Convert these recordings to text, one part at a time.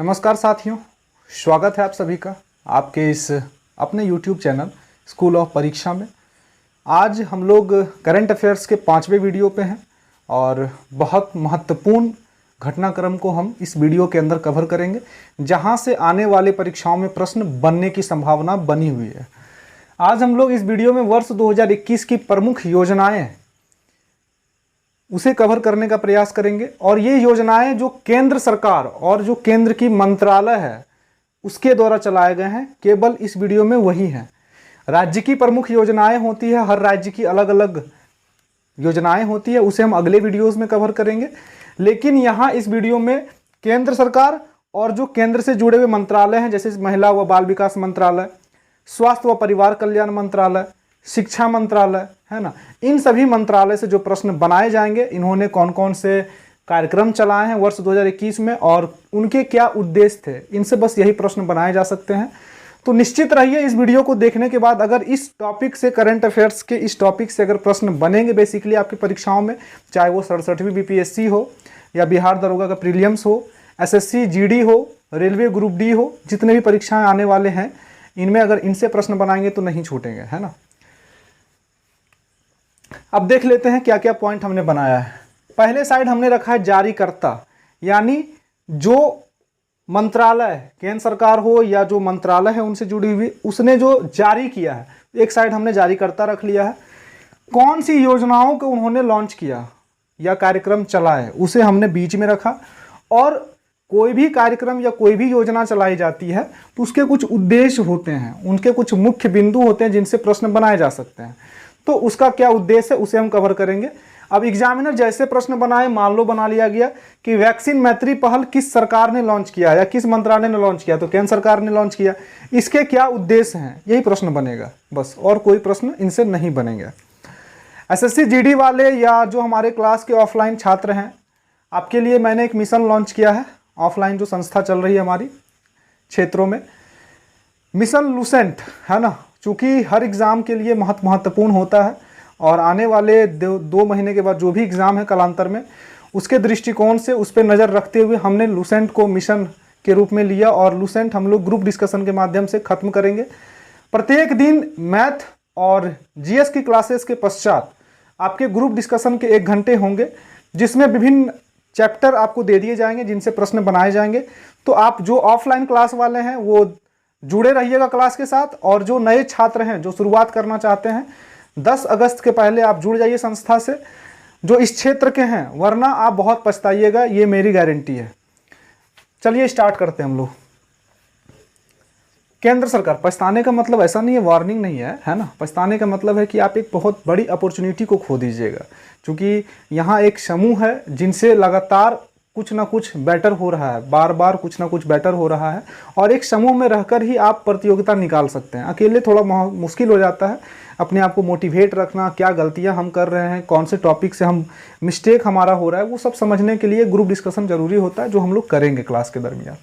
नमस्कार साथियों, स्वागत है आप सभी का आपके इस अपने YouTube चैनल स्कूल ऑफ परीक्षा में। आज हम लोग करंट अफेयर्स के 5वें वीडियो पे हैं और बहुत महत्वपूर्ण घटनाक्रम को हम इस वीडियो के अंदर कवर करेंगे, जहां से आने वाले परीक्षाओं में प्रश्न बनने की संभावना बनी हुई है। आज हम लोग इस वीडियो में वर्ष 2021 की प्रमुख योजनाएं उसे कवर करने का प्रयास करेंगे और ये योजनाएं जो केंद्र सरकार और जो केंद्र की मंत्रालय है उसके द्वारा चलाए गए हैं, केवल इस वीडियो में वही हैं। राज्य की प्रमुख योजनाएं होती है, हर राज्य की अलग अलग योजनाएं होती है, उसे हम अगले वीडियोस में कवर करेंगे। लेकिन यहाँ इस वीडियो में केंद्र सरकार और जो केंद्र से जुड़े हुए मंत्रालय हैं, जैसे महिला व बाल विकास मंत्रालय, स्वास्थ्य व परिवार कल्याण मंत्रालय, शिक्षा मंत्रालय, है ना, इन सभी मंत्रालय से जो प्रश्न बनाए जाएंगे, इन्होंने कौन कौन से कार्यक्रम चलाए हैं वर्ष 2021 में और उनके क्या उद्देश्य थे, इनसे बस यही प्रश्न बनाए जा सकते हैं। तो निश्चित रहिए इस वीडियो को देखने के बाद, अगर इस टॉपिक से, करंट अफेयर्स के इस टॉपिक से अगर प्रश्न बनेंगे बेसिकली आपकी परीक्षाओं में, चाहे वो 67वीं बीपीएससी हो या बिहार दरोगा का प्रीलियम्स हो, एसएससी जीडी हो, रेलवे ग्रुप डी हो, जितने भी परीक्षाएं आने वाले हैं इनमें अगर इनसे प्रश्न बनाएंगे तो नहीं छूटेंगे, है ना। अब देख लेते हैं क्या क्या पॉइंट हमने बनाया है। पहले साइड हमने रखा है जारीकर्ता, यानी जो मंत्रालय, केंद्र सरकार हो या जो मंत्रालय है उनसे जुड़ी हुई, उसने जो जारी किया है, एक साइड हमने जारीकर्ता रख लिया है। कौन सी योजनाओं को उन्होंने लॉन्च किया या कार्यक्रम चलाए उसे हमने बीच में रखा। और कोई भी कार्यक्रम या कोई भी योजना चलाई जाती है तो उसके कुछ उद्देश्य होते हैं, उनके कुछ मुख्य बिंदु होते हैं जिनसे प्रश्न बनाए जा सकते हैं। तो उसका क्या उद्देश्य है उसे हम कवर करेंगे। अब एग्जामिनर जैसे प्रश्न बनाए, मान लो बना लिया गया कि वैक्सीन मैत्री पहल किस सरकार ने लॉन्च किया या किस मंत्रालय ने लॉन्च किया, तो केंद्र सरकार ने लॉन्च किया, इसके क्या उद्देश्य हैं, यही प्रश्न बनेगा बस, और कोई प्रश्न इनसे नहीं बनेंगे। एसएससी जीडी वाले या जो हमारे क्लास के ऑफलाइन छात्र हैं, आपके लिए मैंने एक मिशन लॉन्च किया है, ऑफलाइन जो संस्था चल रही है हमारी क्षेत्रों में, मिशन लूसेंट, है ना। चूँकि हर एग्ज़ाम के लिए महत्वपूर्ण होता है और आने वाले 2 महीने के बाद जो भी एग्ज़ाम है कालांतर में, उसके दृष्टिकोण से उस पर नज़र रखते हुए हमने लूसेंट को मिशन के रूप में लिया और लूसेंट हम लोग ग्रुप डिस्कशन के माध्यम से ख़त्म करेंगे। प्रत्येक दिन मैथ और जीएस की क्लासेस के पश्चात आपके ग्रुप डिस्कशन के 1 घंटे होंगे, जिसमें विभिन्न चैप्टर आपको दे दिए जाएंगे जिनसे प्रश्न बनाए जाएंगे। तो आप जो ऑफलाइन क्लास वाले हैं वो जुड़े रहिएगा क्लास के साथ, और जो नए छात्र हैं जो शुरुआत करना चाहते हैं 10 अगस्त के पहले आप जुड़ जाइए संस्था से, जो इस क्षेत्र के हैं, वरना आप बहुत पछताइएगा, ये मेरी गारंटी है। चलिए स्टार्ट करते हैं हम लोग। केंद्र सरकार, पछताने का मतलब ऐसा नहीं है, वार्निंग नहीं है, है ना। पछताने का मतलब है कि आप एक बहुत बड़ी अपॉर्चुनिटी को खो दीजिएगा, क्योंकि यहाँ एक समूह है जिनसे लगातार कुछ ना कुछ बेटर हो रहा है, बार बार कुछ ना कुछ बेटर हो रहा है, और एक समूह में रहकर ही आप प्रतियोगिता निकाल सकते हैं। अकेले थोड़ा मुश्किल हो जाता है अपने आप को मोटिवेट रखना, क्या गलतियां हम कर रहे हैं, कौन से टॉपिक से हम मिस्टेक हमारा हो रहा है, वो सब समझने के लिए ग्रुप डिस्कशन जरूरी होता है, जो हम लोग करेंगे क्लास के दरमियान।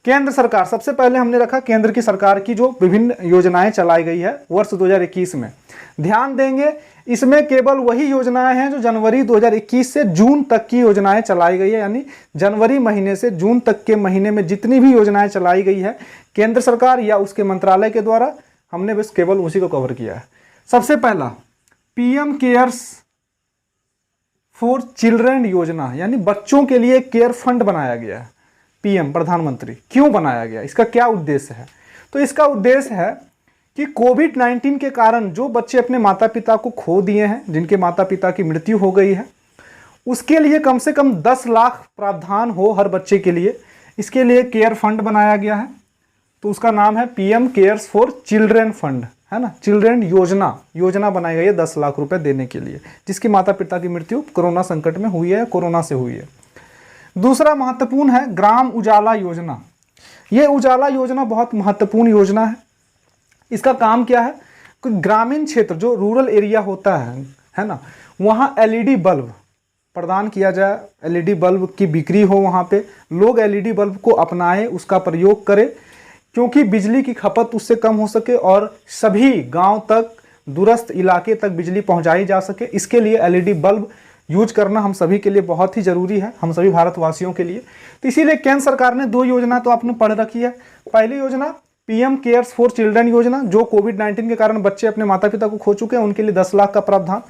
केंद्र सरकार, सबसे पहले हमने रखा केंद्र की सरकार की जो विभिन्न योजनाएं चलाई गई है वर्ष 2021 में। ध्यान देंगे इसमें केवल वही योजनाएं हैं जो जनवरी 2021 से जून तक की योजनाएं चलाई गई है, यानी जनवरी महीने से जून तक के महीने में जितनी भी योजनाएं चलाई गई है केंद्र सरकार या उसके मंत्रालय के द्वारा, हमने बस केवल उसी को कवर किया है। सबसे पहला पीएम केयर्स फॉर चिल्ड्रन योजना, यानी बच्चों के लिए केयर फंड बनाया गया है। पीएम, प्रधानमंत्री, क्यों बनाया गया, इसका क्या उद्देश्य है? तो इसका उद्देश्य है कि कोविड-19 के कारण जो बच्चे अपने माता पिता को खो दिए हैं, जिनके माता पिता की मृत्यु हो गई है, उसके लिए कम से कम 10 लाख प्रावधान हो हर बच्चे के लिए, इसके लिए केयर फंड बनाया गया है। तो उसका नाम है PM cares for children fund, है ना, चिल्ड्रन योजना बनाई गई है 10 लाख रुपए देने के लिए, जिसकी माता पिता की मृत्यु कोरोना संकट में हुई है, कोरोना से हुई है। दूसरा महत्वपूर्ण है ग्राम उजाला योजना। ये उजाला योजना बहुत महत्वपूर्ण योजना है। इसका काम क्या है कि ग्रामीण क्षेत्र, जो रूरल एरिया होता है ना, वहाँ एलईडी बल्ब प्रदान किया जाए, एलईडी बल्ब की बिक्री हो, वहाँ पे लोग एलईडी बल्ब को अपनाएं, उसका प्रयोग करें, क्योंकि बिजली की खपत उससे कम हो सके और सभी गांव तक, दूरस्थ इलाके तक बिजली पहुंचाई जा सके। इसके लिए एलईडी बल्ब यूज करना हम सभी के लिए बहुत ही ज़रूरी है, हम सभी भारतवासियों के लिए। तो इसीलिए केंद्र सरकार ने 2 योजना तो आपने पढ़ रखी है। पहली योजना पीएम केयर्स फॉर चिल्ड्रन योजना, जो कोविड-19 के कारण बच्चे अपने माता पिता को खो चुके हैं, उनके लिए 10 लाख का प्रावधान।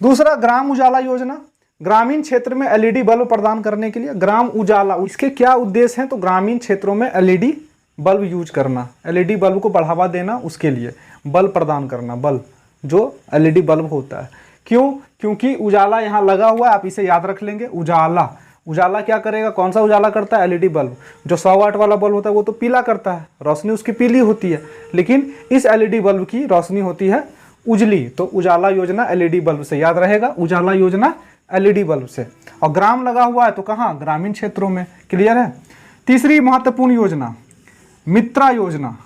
दूसरा ग्राम उजाला योजना, ग्रामीण क्षेत्र में एलईडी बल्ब प्रदान करने के लिए। ग्राम उजाला, इसके क्या उद्देश्य हैं? तो ग्रामीण क्षेत्रों में एलईडी बल्ब यूज करना, एलईडी बल्ब को बढ़ावा देना, उसके लिए बल्ब प्रदान करना, बल्ब जो एलईडी बल्ब होता है। क्यों? क्योंकि उजाला यहाँ लगा हुआ है, आप इसे याद रख लेंगे। उजाला, उजाला क्या करेगा? कौन सा उजाला करता है? LED bulb. जो 100 वाट वाला बल्ब होता है वो तो पीला करता है, रोशनी उसकी पीली होती है, लेकिन इस एलईडी बल्ब की रोशनी होती है उजली। तो उजाला योजना एलईडी बल्ब से, याद रहेगा, उजाला योजना एलईडी बल्ब से। और ग्राम लगा हुआ है तो कहाँ? ग्रामीण क्षेत्रों में। क्लियर है? तीसरी महत्वपूर्ण योजना मित्रा योजना।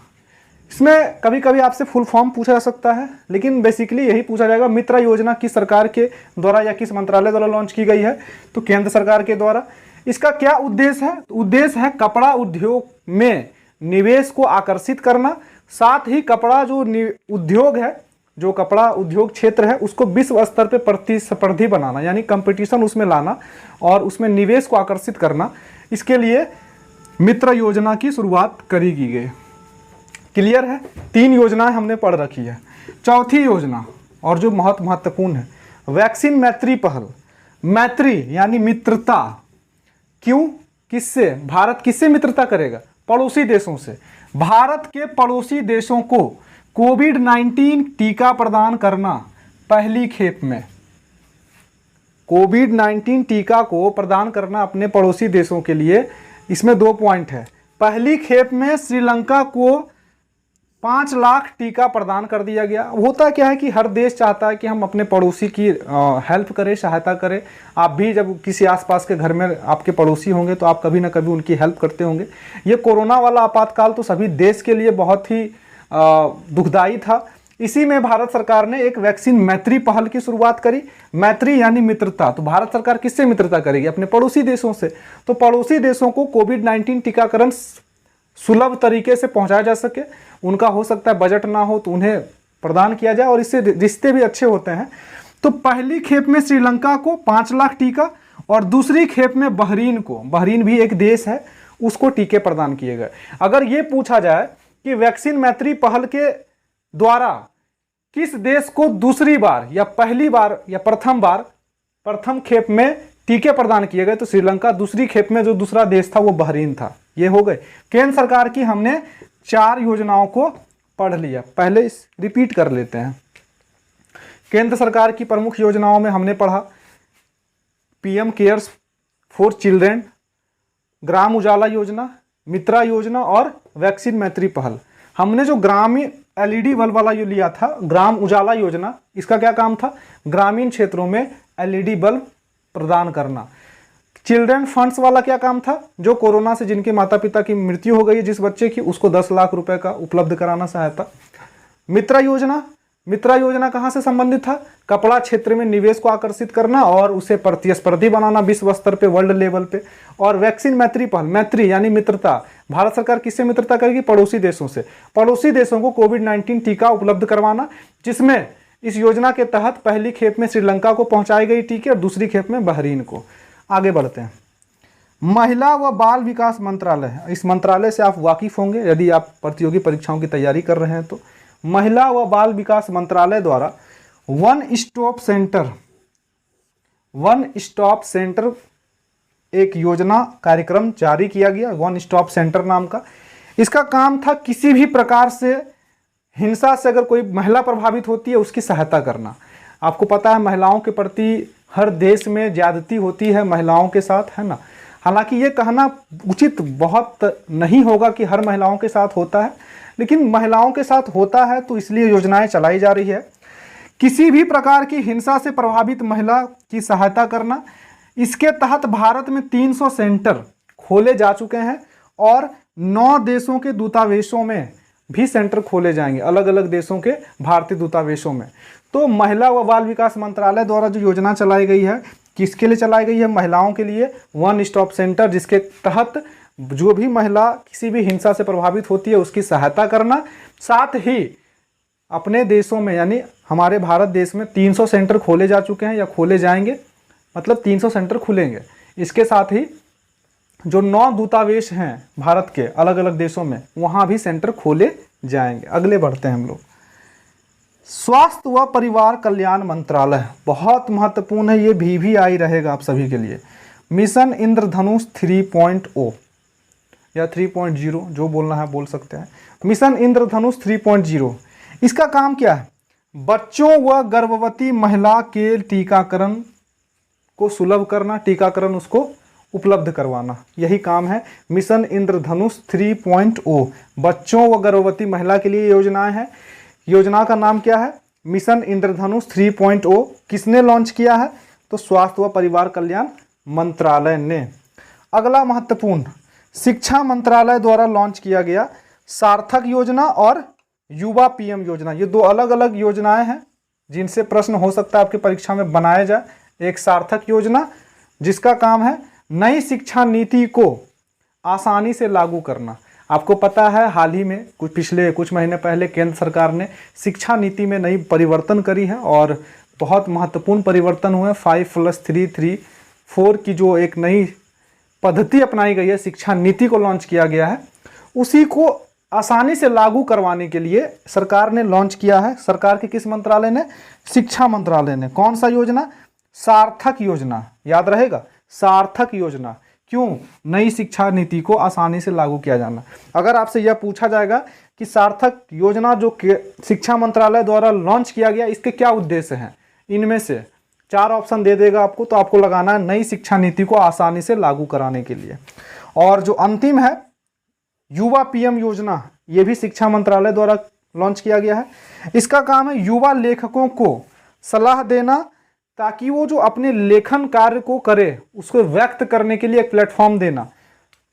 इसमें कभी कभी आपसे फुल फॉर्म पूछा जा सकता है, लेकिन बेसिकली यही पूछा जाएगा मित्रा योजना किस सरकार के द्वारा या किस मंत्रालय द्वारा लॉन्च की गई है? तो केंद्र सरकार के द्वारा। इसका क्या उद्देश्य है? तो उद्देश्य है कपड़ा उद्योग में निवेश को आकर्षित करना, साथ ही कपड़ा जो उद्योग है, जो कपड़ा उद्योग क्षेत्र है, उसको विश्व स्तर पर प्रतिस्पर्धी बनाना, यानी कंपटीशन उसमें लाना और उसमें निवेश को आकर्षित करना। इसके लिए मित्र योजना की शुरुआत करी गई। क्लियर है? 3 योजनाएं हमने पढ़ रखी है। चौथी योजना और जो महत्वपूर्ण है, वैक्सीन मैत्री पहल। मैत्री यानी मित्रता। क्यों? किससे? भारत किससे मित्रता करेगा? पड़ोसी देशों से। भारत के पड़ोसी देशों को कोविड-19 टीका प्रदान करना पहली खेप में। कोविड-19 टीका को प्रदान करना अपने पड़ोसी देशों के लिए, इसमें 2 पॉइंट है। पहली खेप में श्रीलंका को 5 लाख टीका प्रदान कर दिया गया। होता क्या है कि हर देश चाहता है कि हम अपने पड़ोसी की हेल्प करें, सहायता करें। आप भी जब किसी आसपास के घर में आपके पड़ोसी होंगे तो आप कभी ना कभी उनकी हेल्प करते होंगे। ये कोरोना वाला आपातकाल तो सभी देश के लिए बहुत ही दुखदाई था। इसी में भारत सरकार ने एक वैक्सीन मैत्री पहल की शुरुआत करी। मैत्री यानी मित्रता। तो भारत सरकार किससे मित्रता करेगी? अपने पड़ोसी देशों से। तो पड़ोसी देशों को कोविड-19 टीकाकरण सुलभ तरीके से पहुंचाया जा सके, उनका हो सकता है बजट ना हो तो उन्हें प्रदान किया जाए और इससे रिश्ते भी अच्छे होते हैं। तो पहली खेप में श्रीलंका को 5 लाख टीका और दूसरी खेप में बहरीन को, बहरीन भी एक देश है, उसको टीके प्रदान किए गए। अगर ये पूछा जाए कि वैक्सीन मैत्री पहल के द्वारा किस देश को दूसरी बार या पहली बार या प्रथम खेप में टीके प्रदान किए गए, तो श्रीलंका। दूसरी खेप में जो दूसरा देश था वो बहरीन था। ये हो गए। केंद्र सरकार की हमने 4 योजनाओं को पढ़ लिया। पहले रिपीट कर लेते हैं। केंद्र सरकार की प्रमुख योजनाओं में हमने पढ़ा PM cares for children, Gram Ujala योजना, मित्रा योजना और वैक्सीन मैत्री पहल। हमने जो ग्रामीण एलईडी बल्ब वाला जो लिया था, ग्राम उजाला योजना, इसका क्या काम था? ग्रामीण क्षेत्रों में एलईडी बल्ब प्रदान करना। चिल्ड्रन फंड्स वाला क्या काम था? जो कोरोना से जिनके माता पिता की मृत्यु हो गई है, जिस बच्चे की, उसको 10 लाख रुपए का उपलब्ध कराना सहायता। मित्रा योजना, मित्रा योजना कहाँ से संबंधित था? कपड़ा क्षेत्र में निवेश को आकर्षित करना और उसे प्रतिस्पर्धी बनाना विश्व स्तर पे, वर्ल्ड लेवल पे। और वैक्सीन मैत्री पहल, मैत्री यानी मित्रता। भारत सरकार किससे मित्रता करेगी? पड़ोसी देशों से। पड़ोसी देशों को कोविड-19 टीका उपलब्ध करवाना, जिसमें इस योजना के तहत पहली खेप में श्रीलंका को पहुंचाई गई टीके और दूसरी खेप में बहरीन को। आगे बढ़ते हैं। महिला व बाल विकास मंत्रालय, इस मंत्रालय से आप वाकिफ होंगे यदि आप प्रतियोगी परीक्षाओं की तैयारी कर रहे हैं तो। महिला व बाल विकास मंत्रालय द्वारा वन स्टॉप सेंटर एक योजना कार्यक्रम जारी किया गया, वन स्टॉप सेंटर नाम का। इसका काम था किसी भी प्रकार से हिंसा से अगर कोई महिला प्रभावित होती है उसकी सहायता करना। आपको पता है महिलाओं के प्रति हर देश में ज्यादती होती है महिलाओं के साथ, है ना। हालांकि ये कहना उचित बहुत नहीं होगा कि हर महिलाओं के साथ होता है, लेकिन महिलाओं के साथ होता है तो इसलिए योजनाएं चलाई जा रही है। किसी भी प्रकार की हिंसा से प्रभावित महिला की सहायता करना। इसके तहत भारत में 300 सेंटर खोले जा चुके हैं और 9 देशों के दूतावासों में भी सेंटर खोले जाएंगे, अलग अलग देशों के भारतीय दूतावासों में। तो महिला व बाल विकास मंत्रालय द्वारा जो योजना चलाई गई है, किसके लिए चलाई गई है? महिलाओं के लिए वन स्टॉप सेंटर, जिसके तहत जो भी महिला किसी भी हिंसा से प्रभावित होती है उसकी सहायता करना। साथ ही अपने देशों में यानी हमारे भारत देश में 300 सेंटर खोले जा चुके हैं या खोले जाएंगे मतलब 300 सेंटर खुलेंगे। इसके साथ ही जो 9 दूतावास हैं भारत के अलग अलग देशों में, वहाँ भी सेंटर खोले जाएंगे। अगले बढ़ते हैं हम लोग। स्वास्थ्य व परिवार कल्याण मंत्रालय बहुत महत्वपूर्ण है, ये VVI रहेगा आप सभी के लिए। मिशन इंद्रधनुष 3.0 या 3.0 जो बोलना है बोल सकते हैं। मिशन इंद्रधनुष 3.0 इसका काम क्या है? बच्चों व गर्भवती महिला के टीकाकरण को सुलभ करना, टीकाकरण उसको उपलब्ध करवाना, यही काम है मिशन इंद्रधनुष 3.0। बच्चों व गर्भवती महिला के लिए योजनाएं हैं। योजना का नाम क्या है? मिशन इंद्रधनुष 3.0। किसने लॉन्च किया है? तो स्वास्थ्य व परिवार कल्याण मंत्रालय ने। अगला महत्वपूर्ण, शिक्षा मंत्रालय द्वारा लॉन्च किया गया सार्थक योजना और युवा PM योजना। ये दो अलग अलग योजनाएं हैं जिनसे प्रश्न हो सकता है आपकी परीक्षा में बनाया जाए। एक सार्थक योजना जिसका काम है नई शिक्षा नीति को आसानी से लागू करना। आपको पता है हाल ही में पिछले कुछ महीने पहले केंद्र सरकार ने शिक्षा नीति में नई परिवर्तन करी है और बहुत महत्वपूर्ण परिवर्तन हुए। 5+3+3+4 की जो एक नई पद्धति अपनाई गई है, शिक्षा नीति को लॉन्च किया गया है, उसी को आसानी से लागू करवाने के लिए सरकार ने लॉन्च किया है। सरकार के किस मंत्रालय ने? शिक्षा मंत्रालय ने। कौन सा योजना? सार्थक योजना। याद रहेगा, सार्थक योजना। क्यों? नई शिक्षा नीति को आसानी से लागू किया जाना। अगर आपसे यह पूछा जाएगा कि सार्थक योजना जो शिक्षा मंत्रालय द्वारा लॉन्च किया गया, इसके क्या उद्देश्य हैं, इनमें से 4 ऑप्शन दे देगा आपको, तो आपको लगाना है नई शिक्षा नीति को आसानी से लागू कराने के लिए। और जो अंतिम है युवा PM योजना, ये भी शिक्षा मंत्रालय द्वारा लॉन्च किया गया है। इसका काम है युवा लेखकों को सलाह देना ताकि वो जो अपने लेखन कार्य को करे उसको व्यक्त करने के लिए एक प्लेटफॉर्म देना।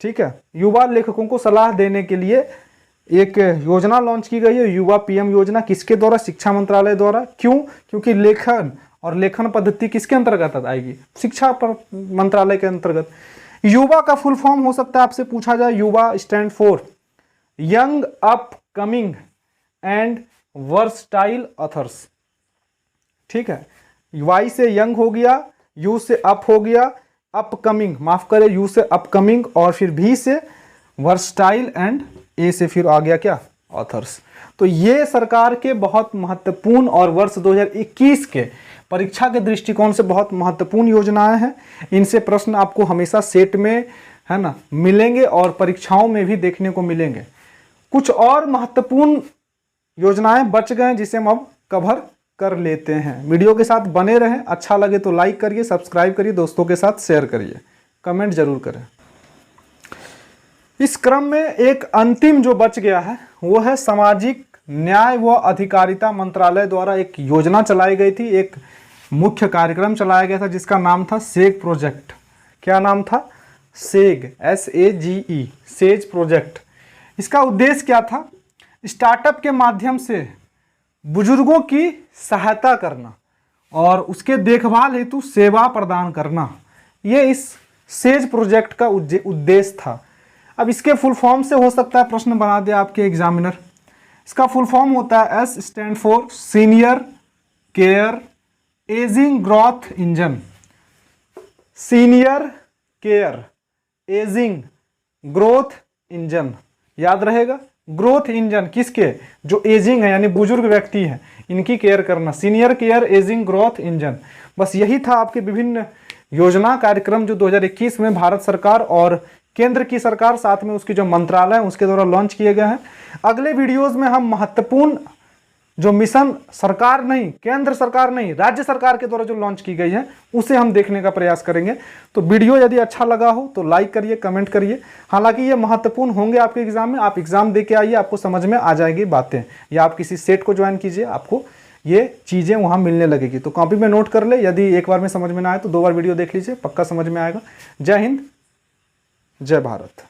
ठीक है, युवा लेखकों को सलाह देने के लिए एक योजना लॉन्च की गई है, युवा PM योजना। किसके द्वारा? शिक्षा मंत्रालय द्वारा। क्यों? क्योंकि लेखन और लेखन पद्धति किसके अंतर्गत आएगी? शिक्षा मंत्रालय के अंतर्गत। युवा का फुल फॉर्म हो सकता है आपसे पूछा जाए। युवा stand for young upcoming and versatile authors. ठीक है, Y से यंग हो गया, U से अप हो गया, अपकमिंग, माफ करें, U से अपकमिंग, और फिर V से वर्सटाइल एंड A से फिर आ गया क्या? ऑथर्स। तो ये सरकार के बहुत महत्वपूर्ण और वर्ष 2021 के परीक्षा के दृष्टिकोण से बहुत महत्वपूर्ण योजनाएं हैं। इनसे प्रश्न आपको हमेशा सेट में, है ना, मिलेंगे और परीक्षाओं में भी देखने को मिलेंगे। कुछ और महत्वपूर्ण योजनाएं बच गए जिसे हम अब कवर कर लेते हैं। वीडियो के साथ बने रहें। अच्छा लगे तो लाइक करिए, सब्सक्राइब करिए, दोस्तों के साथ शेयर करिए, कमेंट जरूर करें। इस क्रम में एक अंतिम जो बच गया है वो है सामाजिक न्याय व अधिकारिता मंत्रालय द्वारा एक योजना चलाई गई थी, एक मुख्य कार्यक्रम चलाया गया था जिसका नाम था सेग प्रोजेक्ट। क्या नाम था? सेग, SAGE, सेज प्रोजेक्ट। इसका उद्देश्य क्या था? स्टार्टअप के माध्यम से बुजुर्गों की सहायता करना और उसके देखभाल हेतु सेवा प्रदान करना, ये इस सेज प्रोजेक्ट का उद्देश्य था। अब इसके फुल फॉर्म से हो सकता है प्रश्न बना दे आपके एग्जामिनर। इसका फुल फॉर्म होता है S stand for senior care ageing growth engine. Senior care ageing growth engine, याद रहेगा। ग्रोथ इंजन किसके? जो एजिंग है यानी बुजुर्ग व्यक्ति हैं, इनकी केयर करना। Senior care ageing growth engine, बस यही था आपके विभिन्न योजना कार्यक्रम जो 2021 में भारत सरकार और केंद्र की सरकार, साथ में उसकी जो मंत्रालय है उसके द्वारा लॉन्च किए गए हैं। अगले वीडियोस में हम महत्वपूर्ण जो मिशन सरकार नहीं, केंद्र सरकार नहीं, राज्य सरकार के द्वारा जो लॉन्च की गई है उसे हम देखने का प्रयास करेंगे। तो वीडियो यदि अच्छा लगा हो तो लाइक करिए, कमेंट करिए। हालांकि ये महत्वपूर्ण होंगे आपके एग्जाम में, आप एग्जाम दे के आइए, आपको समझ में आ जाएगी बातें, या आप किसी सेट को ज्वाइन कीजिए, आपको ये चीज़ें वहाँ मिलने लगेगी। तो कॉपी में नोट कर ले, यदि एक बार में समझ में ना आए तो 2 बार वीडियो देख लीजिए, पक्का समझ में आएगा। जय हिंद, जय भारत।